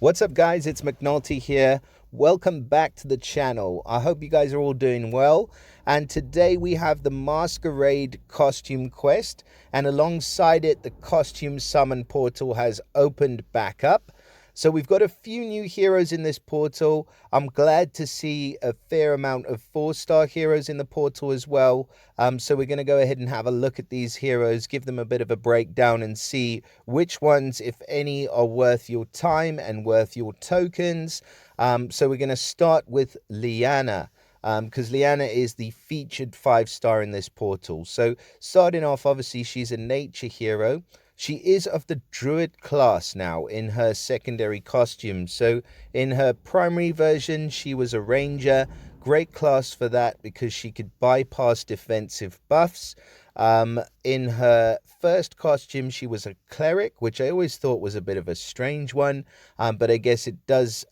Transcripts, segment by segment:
What's up, guys? It's McNulty here. Welcome back to the channel. I hope you guys are all doing well. And today we have the Masquerade costume quest, and alongside it, the costume summon portal has opened back up. So we've got a few new heroes in this portal. I'm glad to see a fair amount of 4-star heroes in the portal as well. So we're going to go ahead and have a look at these heroes, give them a bit of a breakdown and see which ones, if any, are worth your time and worth your tokens. So we're going to start with Lianna, because Lianna is the featured 5-star in this portal. So starting off, obviously, she's a nature hero. She is of the druid class now in her secondary costume. So in her primary version, she was a ranger. Great class for that because she could bypass defensive buffs. In her first costume, she was a cleric, which I always thought was a bit of a strange one. But I guess it does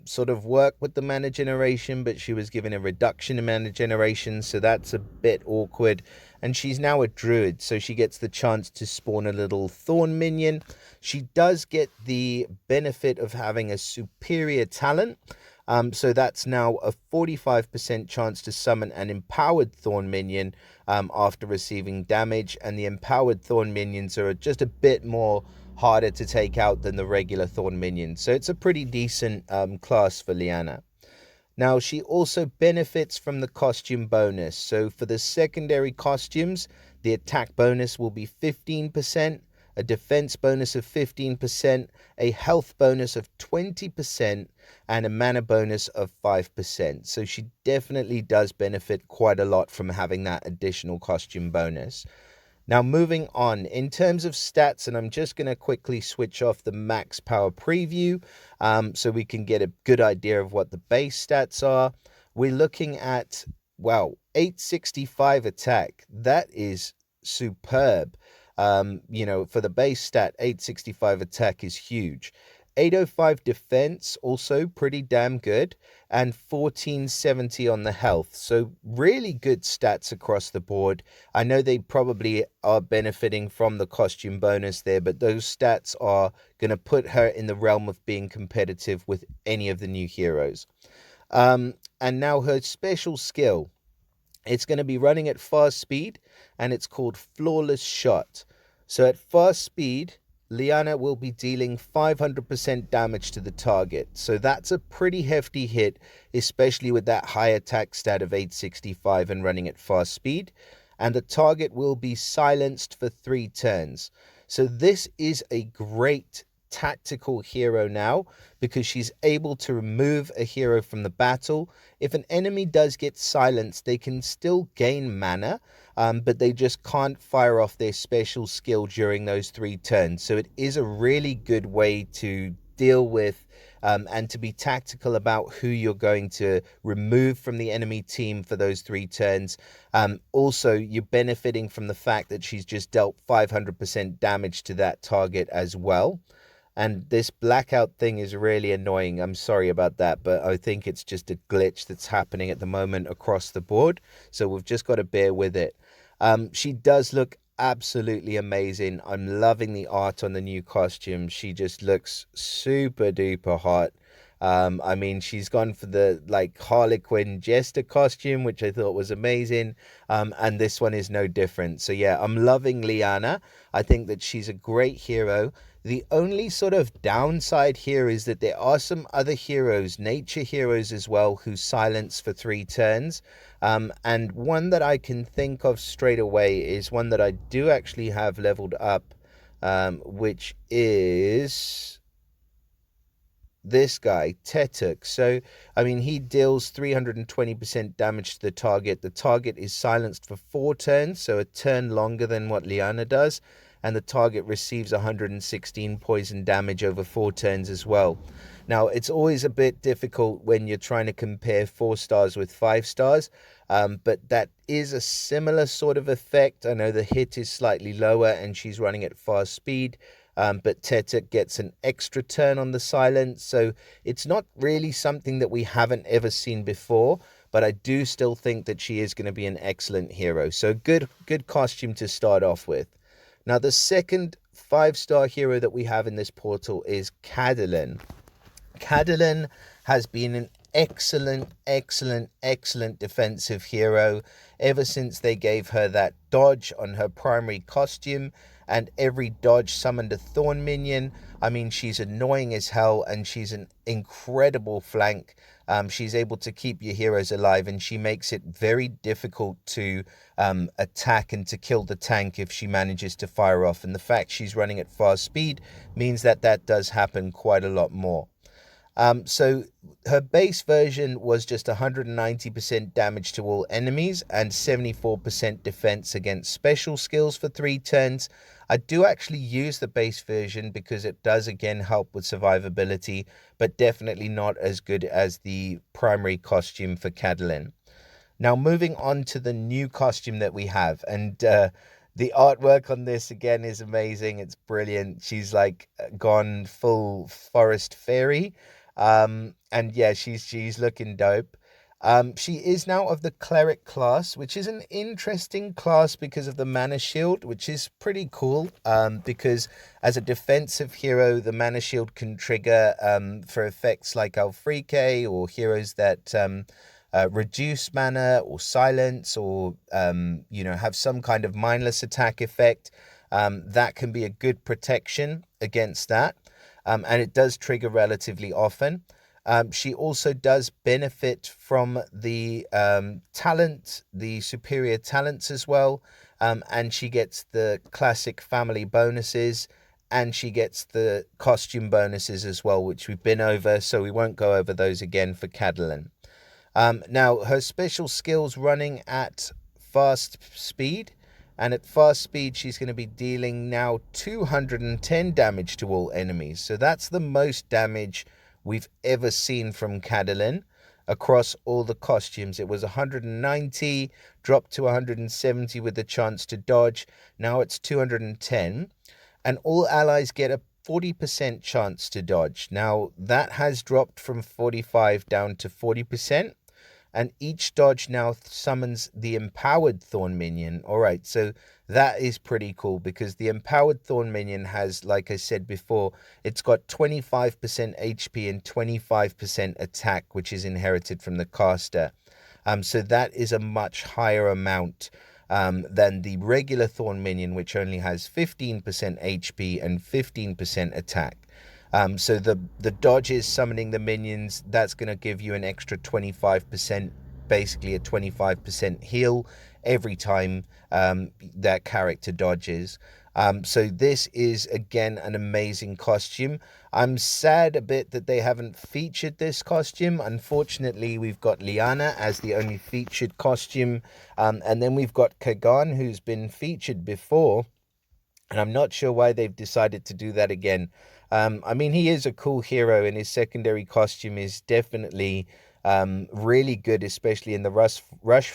sort of work with the mana generation, but she was given a reduction in mana generation, so that's a bit awkward. And she's now a druid, so she gets the chance to spawn a little thorn minion. She does get the benefit of having a superior talent. So that's now a 45% chance to summon an empowered thorn minion after receiving damage. And the empowered thorn minions are just a bit more harder to take out than the regular thorn minions. So it's a pretty decent class for Lianna. Now, she also benefits from the costume bonus. So for the secondary costumes, the attack bonus will be 15%, a defense bonus of 15%, a health bonus of 20%, and a mana bonus of 5%. So she definitely does benefit quite a lot from having that additional costume bonus. Now, moving on, in terms of stats, and I'm just going to quickly switch off the max power preview so we can get a good idea of what the base stats are. We're looking at, wow, 865 attack. That is superb. For the base stat, 865 attack is huge. 805 defense, also pretty damn good, and 1470 on the health. So really good stats across the board. I know they probably are benefiting from the costume bonus there, but those stats are going to put her in the realm of being competitive with any of the new heroes. And now her special skill. It's going to be running at fast speed, and it's called Flawless Shot. So at fast speed, Lianna will be dealing 500% damage to the target. So that's a pretty hefty hit, especially with that high attack stat of 865 and running at fast speed. And the target will be silenced for 3 turns. So this is a great tactical hero now because she's able to remove a hero from the battle. If an enemy does get silenced, they can still gain mana, but they just can't fire off their special skill during those 3 turns. So it is a really good way to deal with and to be tactical about who you're going to remove from the enemy team for those 3 turns. Also, you're benefiting from the fact that she's just dealt 500% damage to that target as well. And this blackout thing is really annoying. I'm sorry about that, but I think it's just a glitch that's happening at the moment across the board. So we've just got to bear with it. She does look absolutely amazing. I'm loving the art on the new costume. She just looks super duper hot. I mean, she's gone for the Harlequin Jester costume, which I thought was amazing. And this one is no different. So yeah, I'm loving Lianna. I think that she's a great hero. The only sort of downside here is that there are some other heroes, nature heroes as well, who silence for 3 turns. And one that I can think of straight away is one that I do actually have leveled up, which is this guy, Tetuk. So, I mean, he deals 320% damage to the target. The target is silenced for 4 turns, so a turn longer than what Lianna does. And the target receives 116 poison damage over 4 turns as well. Now, it's always a bit difficult when you're trying to compare 4 stars with 5 stars, but that is a similar sort of effect. I know the hit is slightly lower and she's running at fast speed, but Tetuk gets an extra turn on the silence, so it's not really something that we haven't ever seen before, but I do still think that she is going to be an excellent hero. So good costume to start off with. Now, the second 5-star hero that we have in this portal is Kadilen. Kadilen has been an excellent defensive hero ever since they gave her that dodge on her primary costume, and every dodge summoned a thorn minion. I mean, she's annoying as hell, and she's an incredible flank. She's able to keep your heroes alive, and she makes it very difficult to attack and to kill the tank if she manages to fire off. And the fact she's running at fast speed means that that does happen quite a lot more. So her base version was just 190% damage to all enemies and 74% defense against special skills for 3 turns. I do actually use the base version because it does again help with survivability, but definitely not as good as the primary costume for Kadilen. Now moving on to the new costume that we have, and the artwork on this again is amazing. It's brilliant. She's like gone full forest fairy. And yeah, she's looking dope. She is now of the cleric class, which is an interesting class because of the mana shield, which is pretty cool. Because as a defensive hero, the mana shield can trigger for effects like Alfrike or heroes that reduce mana or silence or have some kind of mindless attack effect. That can be a good protection against that. And it does trigger relatively often. She also does benefit from the talent, the superior talents as well. And she gets the classic family bonuses, and she gets the costume bonuses as well, which we've been over, so we won't go over those again for Kadilen. Now, her special skills running at fast speed. And at fast speed, she's going to be dealing now 210 damage to all enemies. So that's the most damage we've ever seen from Kadilen across all the costumes. It was 190, dropped to 170 with the chance to dodge. Now it's 210. And all allies get a 40% chance to dodge. Now that has dropped from 45 down to 40%. And each dodge now summons the empowered thorn minion. All right, so that is pretty cool because the empowered thorn minion has, like I said before, it's got 25% HP and 25% attack, which is inherited from the caster. So that is a much higher amount than the regular thorn minion, which only has 15% HP and 15% attack. So the dodges summoning the minions, that's going to give you an extra 25%, basically a 25% heal every time that character dodges. So this is, again, an amazing costume. I'm sad a bit that they haven't featured this costume. Unfortunately, we've got Lianna as the only featured costume. And then we've got Kagan, who's been featured before. And I'm not sure why they've decided to do that again. I mean, he is a cool hero, and his secondary costume is definitely really good, especially in the rush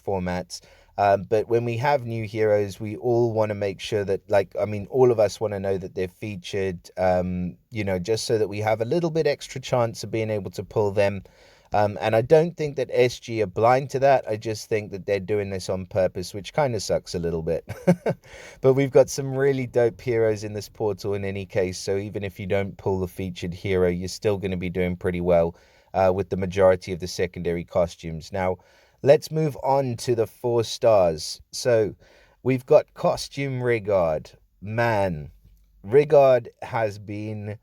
formats. But when we have new heroes, we all want to make sure that, all of us want to know that they're featured, just so that we have a little bit extra chance of being able to pull them. And I don't think that SG are blind to that. I just think that they're doing this on purpose, which kind of sucks a little bit. But we've got some really dope heroes in this portal in any case. So even if you don't pull the featured hero, you're still going to be doing pretty well with the majority of the secondary costumes. Now, let's move on to the 4 stars. So we've got costume Rigard. Man, Rigard has been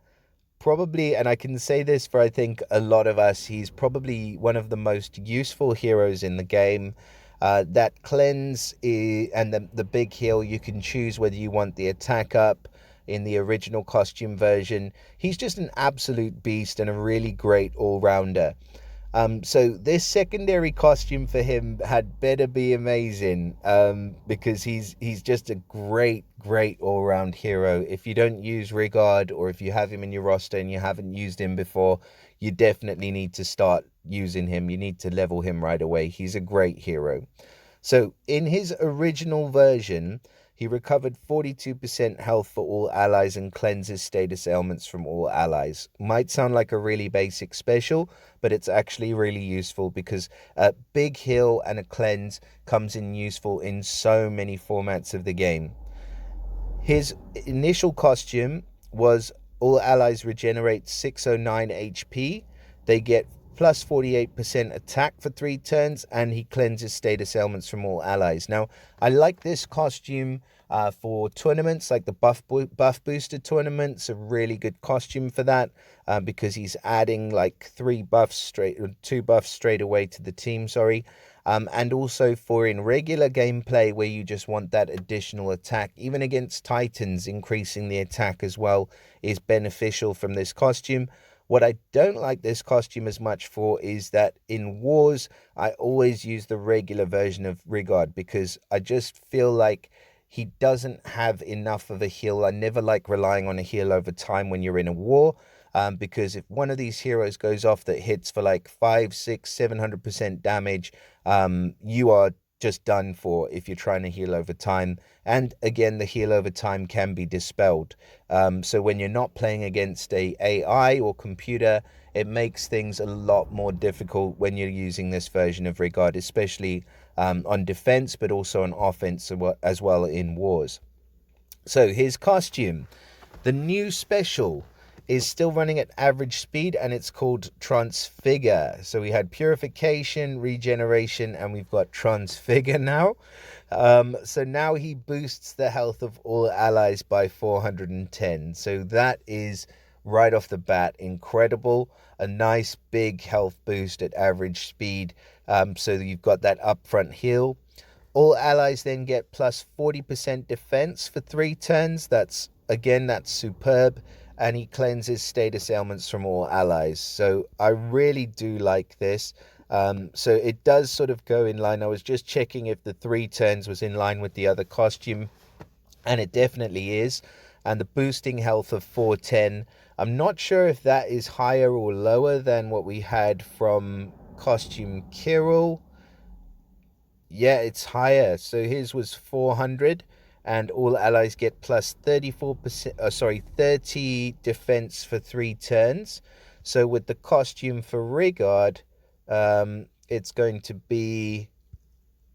probably, and I can say this for I think a lot of us, he's probably one of the most useful heroes in the game. That cleanse and the big heal, you can choose whether you want the attack up in the original costume version. He's just an absolute beast and a really great all-rounder. So this secondary costume for him had better be amazing, because he's just a great all-round hero. If you don't use Rigard, or if you have him in your roster and you haven't used him before, you definitely need to start using him. You need to level him right away. He's a great hero. So in his original version, he recovered 42% health for all allies and cleanses status ailments from all allies. Might sound like a really basic special, but it's actually really useful because a big heal and a cleanse comes in useful in so many formats of the game. His initial costume was All allies regenerate 609 HP. They get plus 48% attack for 3 turns, and he cleanses status ailments from all allies. Now, I like this costume for tournaments, like the buff booster tournaments. A really good costume for that, because he's adding like 2 buffs straight away to the team, sorry. And also for in regular gameplay where you just want that additional attack, even against Titans, increasing the attack as well is beneficial from this costume. What I don't like this costume as much for is that in wars, I always use the regular version of Rigard because I just feel like he doesn't have enough of a heal. I never like relying on a heal over time when you're in a war. Because if one of these heroes goes off that hits for like 500, 600, 700% damage, you are just done for if you're trying to heal over time. And again, the heal over time can be dispelled. So when you're not playing against a AI or computer, it makes things a lot more difficult when you're using this version of Rigard, especially on defense, but also on offense as well in wars. So his costume, the new special, is still running at average speed, and it's called Transfigure. So we had Purification, Regeneration, and we've got Transfigure now. So now he boosts the health of all allies by 410. So that is right off the bat incredible. A nice big health boost at average speed. So you've got that upfront heal. All allies then get plus 40% defense for 3 turns. That's superb. And he cleanses status ailments from all allies. So I really do like this. So it does sort of go in line. I was just checking if the 3 turns was in line with the other costume, and it definitely is. And the boosting health of 410, I'm not sure if that is higher or lower than what we had from costume Kirill. Yeah, it's higher. So his was 400. And all allies get plus 30 defense for 3 turns. So with the costume for Rigard, it's going to be,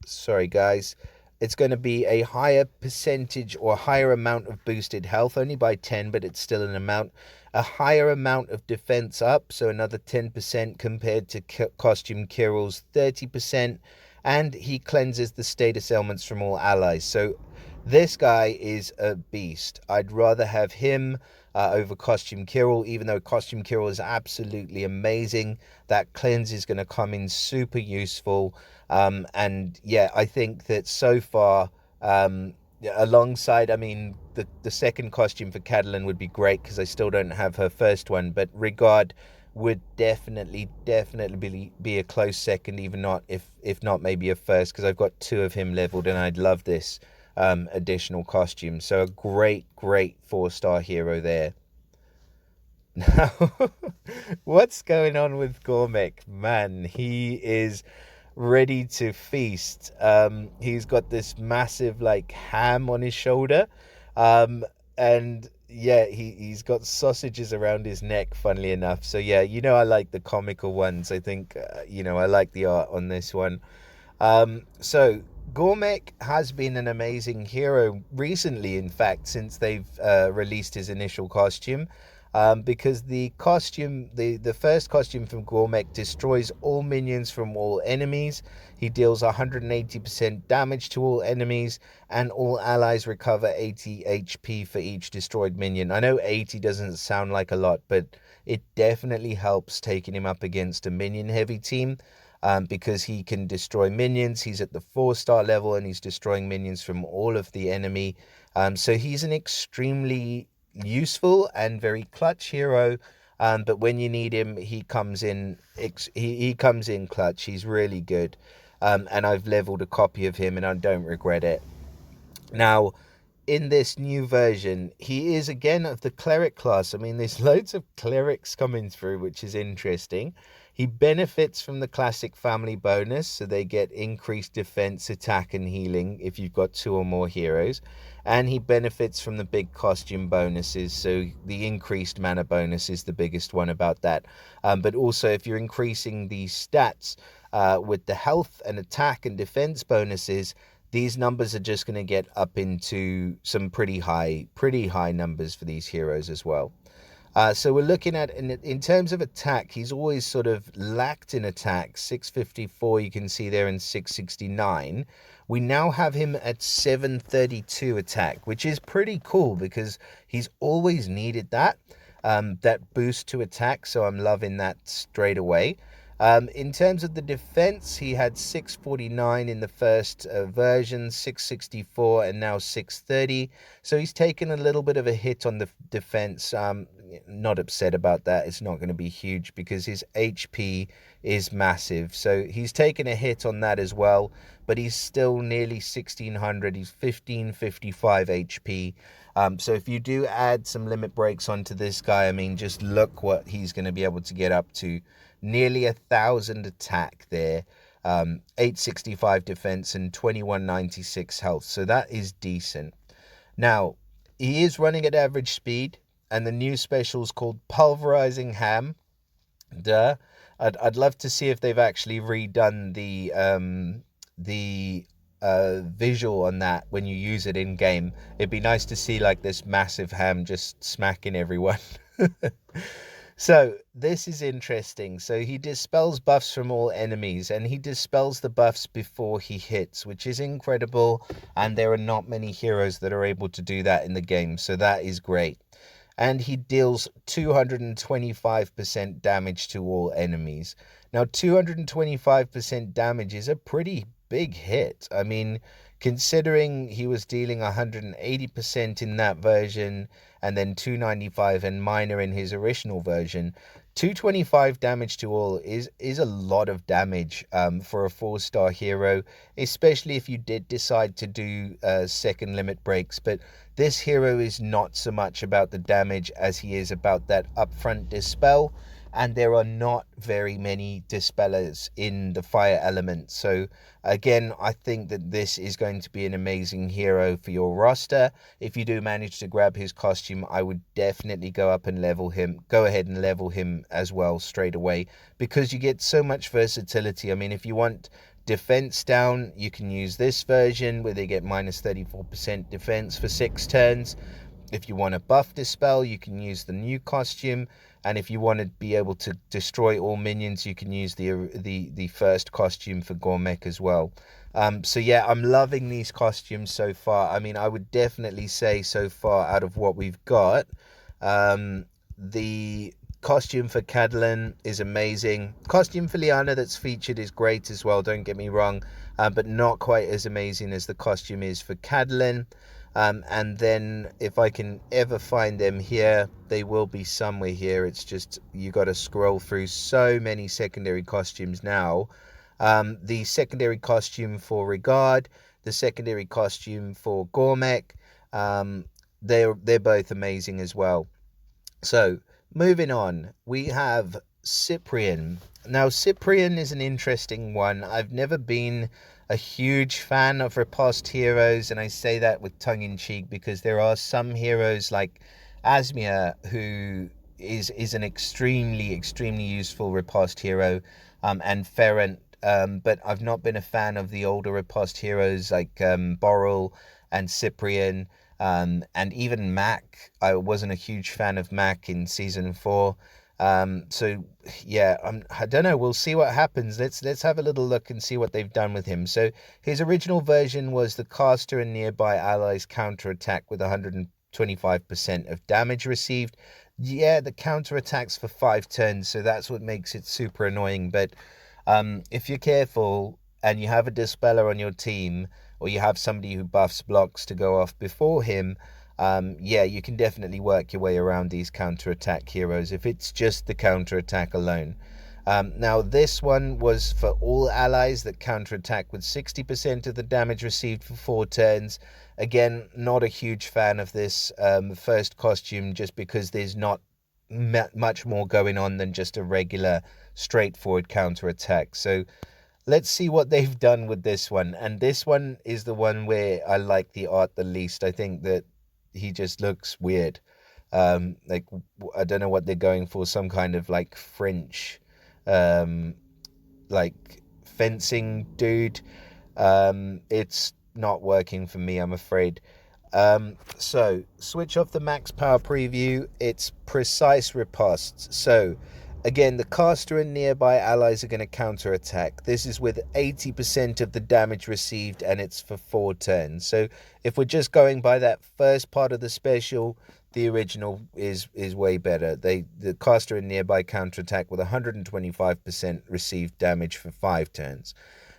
it's going to be a higher percentage or higher amount of boosted health, only by 10, but it's still an amount. A higher amount of defense up, so another 10% compared to costume Kirill's 30%. And he cleanses the status ailments from all allies. So this guy is a beast. I'd rather have him over Costume Kirill, even though Costume Kirill is absolutely amazing. That cleanse is going to come in super useful. And yeah, I think that so far, alongside, I mean, the second costume for Kadilen would be great because I still don't have her first one, but Rigard would definitely be a close second, even not if not maybe a first, because I've got 2 of him leveled and I'd love this additional costume. So a great 4-star hero there. Now, what's going on with Gormek? Man, he is ready to feast. He's got this massive like ham on his shoulder, and yeah, he's got sausages around his neck, funnily enough. So yeah, I like the comical ones. I think I like the art on this one. So Gormek has been an amazing hero recently, in fact, since they've released his initial costume, because the first costume from Gormek destroys all minions from all enemies. He deals 180% damage to all enemies, and all allies recover 80 HP for each destroyed minion. I know 80 doesn't sound like a lot, but it definitely helps taking him up against a minion-heavy team. Because he can destroy minions. He's at the 4-star level and he's destroying minions from all of the enemy. So he's an extremely useful and very clutch hero. But when you need him, he comes in. He comes in clutch. He's really good. And I've leveled a copy of him and I don't regret it. Now, in this new version, he is again of the cleric class. I mean, there's loads of clerics coming through, which is interesting. He benefits from the classic family bonus, so they get increased defense, attack, and healing if you've got 2 or more heroes. And he benefits from the big costume bonuses, so the increased mana bonus is the biggest one about that. But also, if you're increasing the stats with the health and attack and defense bonuses, these numbers are just going to get up into some pretty high numbers for these heroes as well. So we're looking at, in terms of attack, he's always sort of lacked in attack. 654, you can see there, and 669. We now have him at 732 attack, which is pretty cool because he's always needed that boost to attack. So I'm loving that straight away. In terms of the defense, he had 649 in the first version, 664, and now 630. So he's taken a little bit of a hit on the defense. Not upset about that. It's not going to be huge because his HP is massive. So he's taken a hit on that as well, but he's still nearly 1600. He's 1555 HP. So if you do add some limit breaks onto this guy, I mean, just look what he's going to be able to get up to. Nearly 1,000 attack there, 865 defense, and 2196 health. So that is decent. Now, he is running at average speed, and the new special is called Pulverizing Ham. I'd love to see if they've actually redone the visual on that when you use it in game. It'd be nice to see like this massive ham just smacking everyone. So this is interesting. So he dispels buffs from all enemies, and he dispels the buffs before he hits, which is incredible, and there are not many heroes that are able to do that in the game, so that is great. And he deals 225% damage to all enemies. Now, 225% damage is a pretty big hit. I mean, considering he was dealing 180% in that version, and then 295 and minor in his original version, 225 damage to all is a lot of damage for a 4-star hero, especially if you did decide to do second limit breaks. But this hero is not so much about the damage as he is about that upfront dispel, and there are not very many dispellers in the fire element. So again, I think that this is going to be an amazing hero for your roster. If you do manage to grab his costume, I would definitely go ahead and level him as well straight away, because you get so much versatility. I mean, if you want defense down, you can use this version where they get minus 34% defense for 6 turns. If you want a buff dispel, you can use the new costume, and if you want to be able to destroy all minions, you can use the first costume for Gormek as well. So yeah, I'm loving these costumes so far. I mean, I would definitely say so far out of what we've got, the costume for Kadilen is amazing. Costume for Lianna that's featured is great as well, don't get me wrong, but not quite as amazing as the costume is for Kadilen. And then if I can ever find them here, they will be somewhere here. It's just you got to scroll through so many secondary costumes now. The secondary costume for Rigard, the secondary costume for Gormek, they're both amazing as well. So moving on, we have Cyprian. Now, Cyprian is an interesting one. I've never been a huge fan of riposte heroes, and I say that with tongue-in-cheek because there are some heroes like Asmia who is an extremely useful riposte hero, and Ferrant, but I've not been a fan of the older riposte heroes like Borrel and Cyprian, and even Mac. I wasn't a huge fan of Mac in season 4. So yeah, I don't know. We'll see what happens. Let's have a little look and see what they've done with him. So his original version was the caster and nearby allies counterattack with 125% of damage received. Yeah, the counterattacks for 5 turns, so that's what makes it super annoying. But if you're careful and you have a dispeller on your team, or you have somebody who buffs blocks to go off before him, yeah, you can definitely work your way around these counterattack heroes if it's just the counterattack alone. Now, this one was for all allies that counterattack with 60% of the damage received for 4 turns. Again, not a huge fan of this first costume, just because there's not much more going on than just a regular, straightforward counterattack. So let's see what they've done with this one. And this one is the one where I like the art the least. I think that he just looks weird. Like, I don't know what they're going for, some kind of like French like fencing dude. It's not working for me, I'm afraid. So switch off the max power preview. It's precise ripostes. So again, the caster and nearby allies are going to counterattack. This is with 80% of the damage received, and it's for 4 turns. So if we're just going by that first part of the special, the original is way better. The caster and nearby counterattack with 125% received damage for 5 turns.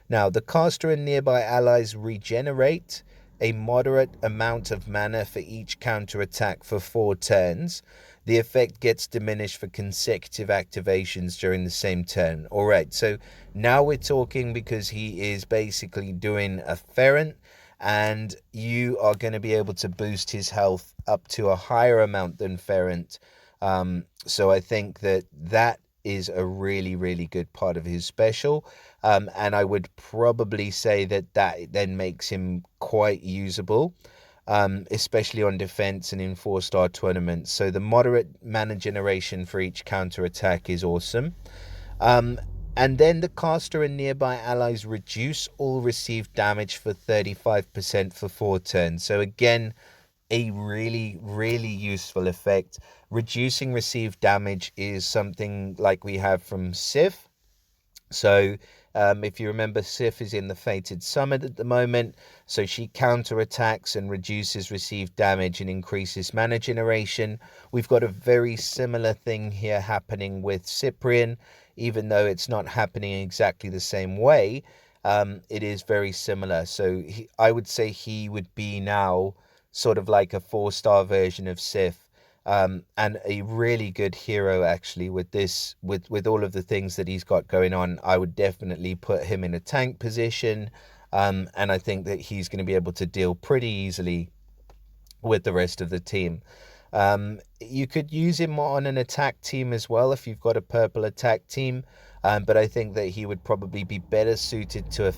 Now, the caster and nearby allies regenerate a moderate amount of mana for each counterattack for 4 turns. The effect gets diminished for consecutive activations during the same turn. Alright, so now we're talking, because he is basically doing a ferent, and you are going to be able to boost his health up to a higher amount than ferent. So I think that is a really, really good part of his special. And I would probably say that then makes him quite usable, especially on defense and in 4-star tournaments. So the moderate mana generation for each counter attack is awesome. And then the caster and nearby allies reduce all received damage for 35% for 4 turns. So again, a really, really useful effect. Reducing received damage is something like we have from Sif. So if you remember, Sif is in the Fated Summit at the moment, so she counterattacks and reduces received damage and increases mana generation. We've got a very similar thing here happening with Cyprian, even though it's not happening exactly the same way. It is very similar. So I would say he would be now sort of like a 4-star version of Sif. And a really good hero, actually, with this, with all of the things that he's got going on. I would definitely put him in a tank position, and I think that he's going to be able to deal pretty easily with the rest of the team. You could use him on an attack team as well if you've got a purple attack team, but I think that he would probably be better suited to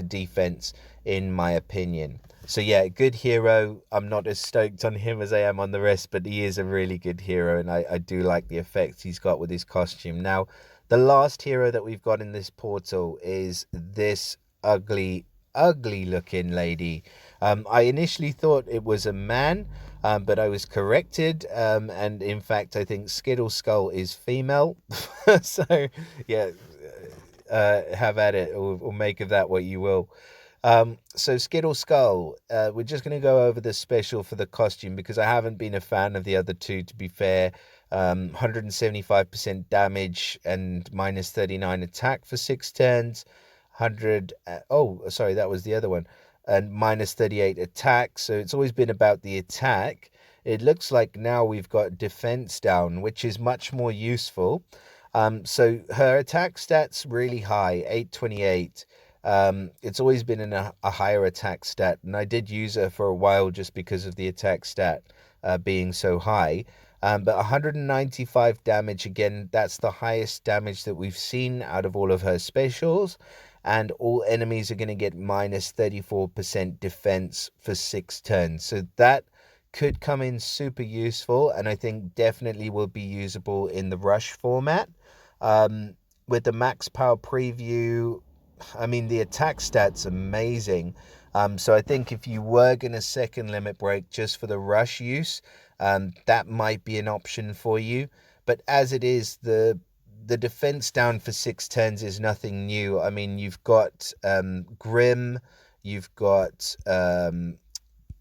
defense, in my opinion. So yeah, good hero. I'm not as stoked on him as I am on the rest, but he is a really good hero, and I do like the effects he's got with his costume. Now, the last hero that we've got in this portal is this ugly looking lady. I initially thought it was a man, but I was corrected, and in fact I think Skittleskull is female. So yeah, have at it, or make of that what you will. So Skittleskull, we're just going to go over the special for the costume, because I haven't been a fan of the other two, to be fair. 175% damage and minus 39 attack for 6 turns. Sorry, that was the other one. And minus 38 attack. So it's always been about the attack. It looks like now we've got defense down, which is much more useful. So her attack stats really high, 828. It's always been in a higher attack stat, and I did use her for a while just because of the attack stat being so high. But 195 damage, again, that's the highest damage that we've seen out of all of her specials, and all enemies are going to get minus 34% defense for 6 turns. So that could come in super useful, and I think definitely will be usable in the rush format. With the max power preview, I mean, the attack stat's amazing. So I think if you were going to second limit break just for the rush use, that might be an option for you. But as it is, the defense down for 6 turns is nothing new. I mean, you've got Grim, you've got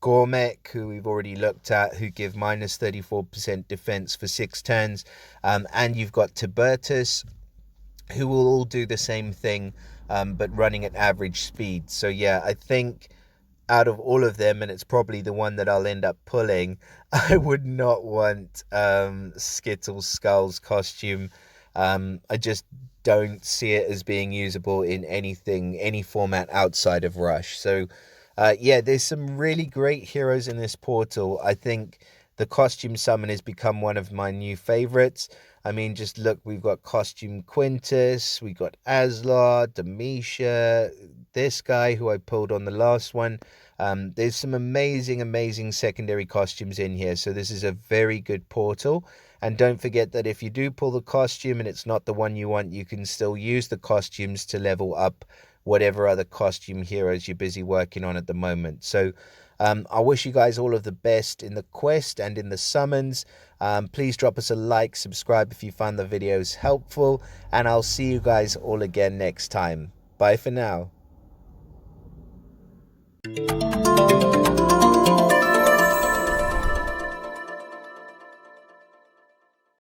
Gormek, who we've already looked at, who give minus 34% defense for 6 turns. And you've got Tibertus, who will all do the same thing, but running at average speed. So yeah, I think out of all of them, and it's probably the one that I'll end up pulling, I would not want Skittleskull's costume. I just don't see it as being usable in any format outside of Rush. So yeah, there's some really great heroes in this portal. I think the costume summon has become one of my new favorites. I mean, just look, we've got Costume Quintus, we got Aslar, Demetia, this guy who I pulled on the last one. There's some amazing secondary costumes in here, so this is a very good portal. And don't forget that if you do pull the costume and it's not the one you want, you can still use the costumes to level up whatever other costume heroes you're busy working on at the moment. So I wish you guys all of the best in the quest and in the summons. Please drop us a like, subscribe if you found the videos helpful, and I'll see you guys all again next time. Bye for now.